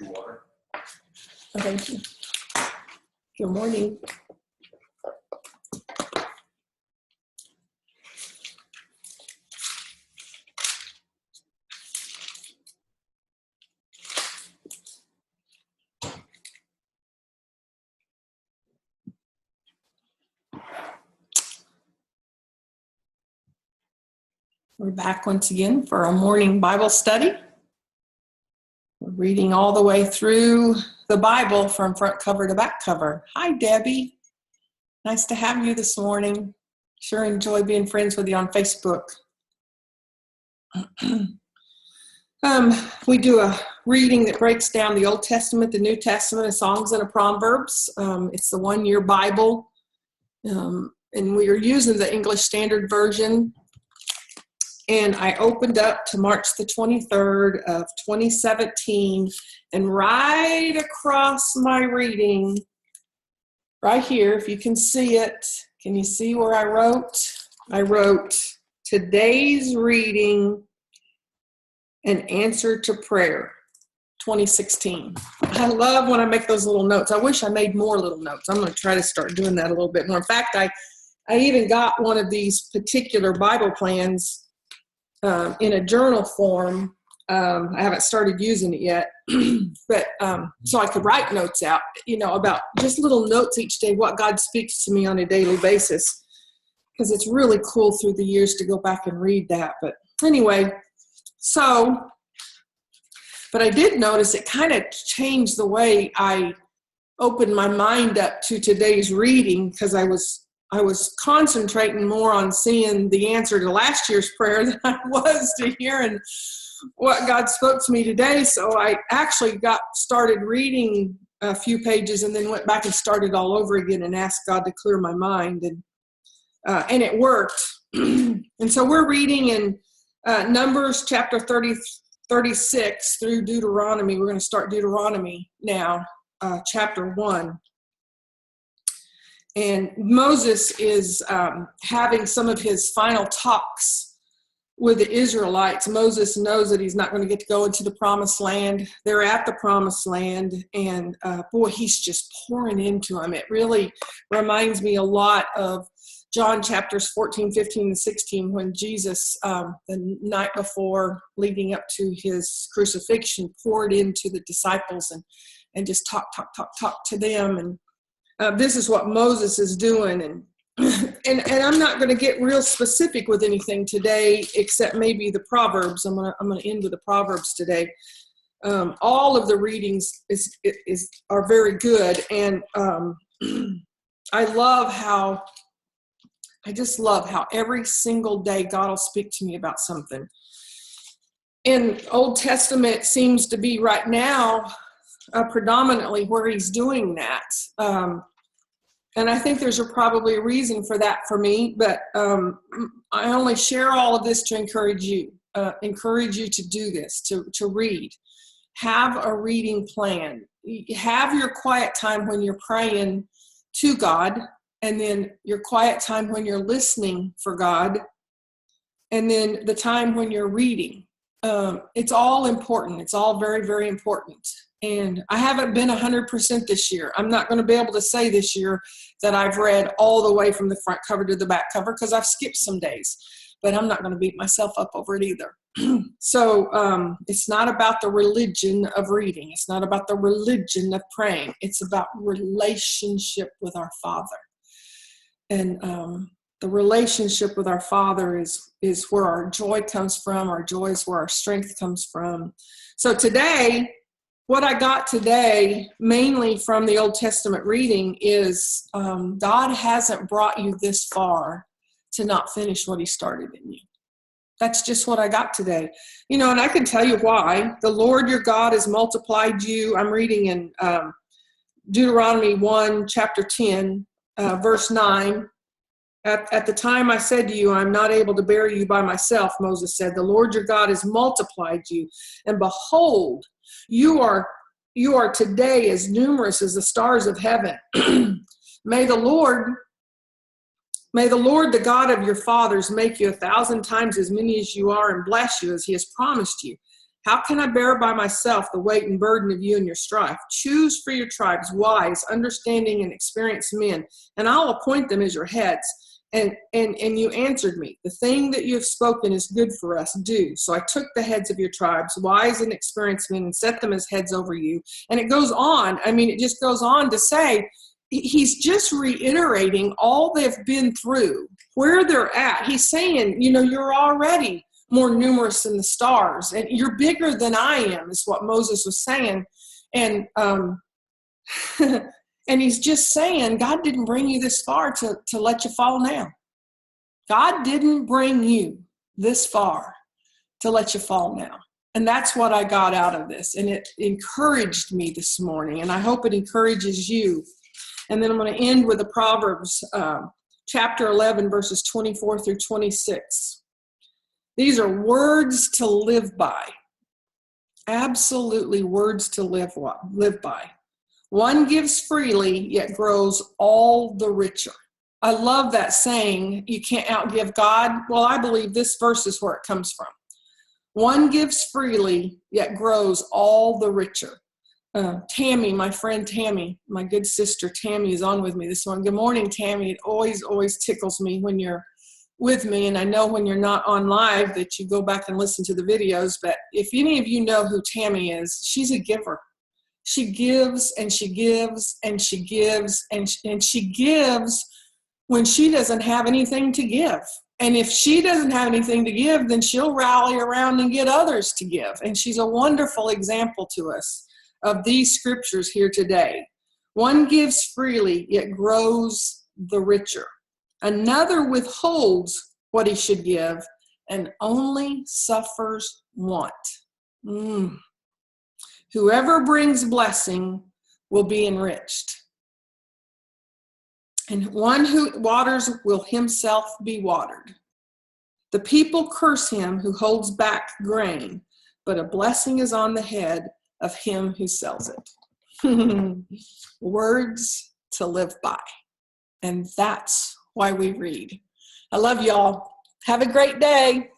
Your water. Oh, thank you. Good morning. We're back once again for a morning Bible study. We're reading all the way through the Bible from front cover to back cover. Hi, Debbie. Nice to have you this morning. Sure enjoy being friends with you on Facebook. We do a reading that breaks down the Old Testament, the New Testament, and Songs and Proverbs. It's the one-year Bible, and we are using the English Standard Version. And I opened up to March the 23rd of 2017, and right across my reading, right here, if you can see it, can you see where I wrote? I wrote, today's reading, an answer to prayer, 2016. I love when I make those little notes. I wish I made more little notes. I'm going to try to start doing that a little bit more. In fact, I even got one of these particular Bible plans in a journal form. I haven't started using it yet, but so I could write notes out, about just little notes each day, what God speaks to me on a daily basis, because it's really cool through the years to go back and read that. But anyway, but I did notice it kind of changed the way I opened my mind up to today's reading, because I was concentrating more on seeing the answer to last year's prayer than I was to hearing what God spoke to me today. So I actually got started reading a few pages and then went back and started all over again and asked God to clear my mind. And it worked. And so we're reading in Numbers chapter 36 through Deuteronomy. We're going to start Deuteronomy now, chapter 1. And Moses is having some of his final talks with the Israelites. Moses knows that he's not going to get to go into the promised land. They're at the promised land, and boy, he's just pouring into them. It really reminds me a lot of John chapters 14, 15, and 16, when Jesus, the night before leading up to his crucifixion, poured into the disciples and just talk to them. And this is what Moses is doing, and I'm not going to get real specific with anything today, except maybe the Proverbs. I'm going to end with the Proverbs today. All of the readings are very good, and I just love how every single day God will speak to me about something. And Old Testament seems to be right now predominantly where he's doing that. And I think there's probably a reason for that for me, but I only share all of this to encourage you to do this, to read. Have a reading plan. Have your quiet time when you're praying to God, and then your quiet time when you're listening for God, and then the time when you're reading. It's all important. It's all very, very important. And I haven't been 100% this year. I'm not going to be able to say this year that I've read all the way from the front cover to the back cover, because I've skipped some days. But I'm not going to beat myself up over it either. So it's not about the religion of reading. It's not about the religion of praying. It's about relationship with our Father. And the relationship with our Father is where our joy comes from. Our joy is where our strength comes from. So today, what I got today, mainly from the Old Testament reading, is God hasn't brought you this far to not finish what he started in you. That's just what I got today. And I can tell you why. The Lord your God has multiplied you. I'm reading in Deuteronomy 1, chapter 10, verse 9. At the time I said to you, I'm not able to bury you by myself, Moses said. The Lord your God has multiplied you. And behold, you are today as numerous as the stars of heaven. May the Lord, the God of your fathers, make you 1,000 times as many as you are, and bless you as he has promised you. How can I bear by myself the weight and burden of you and your strife? Choose for your tribes wise, understanding, and experienced men, and I'll appoint them as your heads. And you answered me, the thing that you have spoken is good for us. Do. So I took the heads of your tribes, wise and experienced men, and set them as heads over you. And it goes on. I mean, it just goes on to say, he's just reiterating all they've been through, where they're at. He's saying, you're already more numerous than the stars, and you're bigger than I am, is what Moses was saying. And and he's just saying, God didn't bring you this far to let you fall now. God didn't bring you this far to let you fall now. And that's what I got out of this. And it encouraged me this morning, and I hope it encourages you. And then I'm going to end with the Proverbs, chapter 11, verses 24 through 26. These are words to live by. Absolutely words to live by. One gives freely, yet grows all the richer. I love that saying, you can't outgive God. Well, I believe this verse is where it comes from. One gives freely, yet grows all the richer. Tammy, my friend Tammy, my good sister Tammy is on with me this morning. Good morning, Tammy. It always tickles me when you're with me, and I know when you're not on live that you go back and listen to the videos, but if any of you know who Tammy is, she's a giver. She gives and she gives and she gives and she gives when she doesn't have anything to give. And if she doesn't have anything to give, then she'll rally around and get others to give. And she's a wonderful example to us of these scriptures here today. One gives freely, yet grows the richer. Another withholds what he should give and only suffers want. Whoever brings blessing will be enriched. And one who waters will himself be watered. The people curse him who holds back grain, but a blessing is on the head of him who sells it. Words to live by. And that's why we read. I love y'all. Have a great day.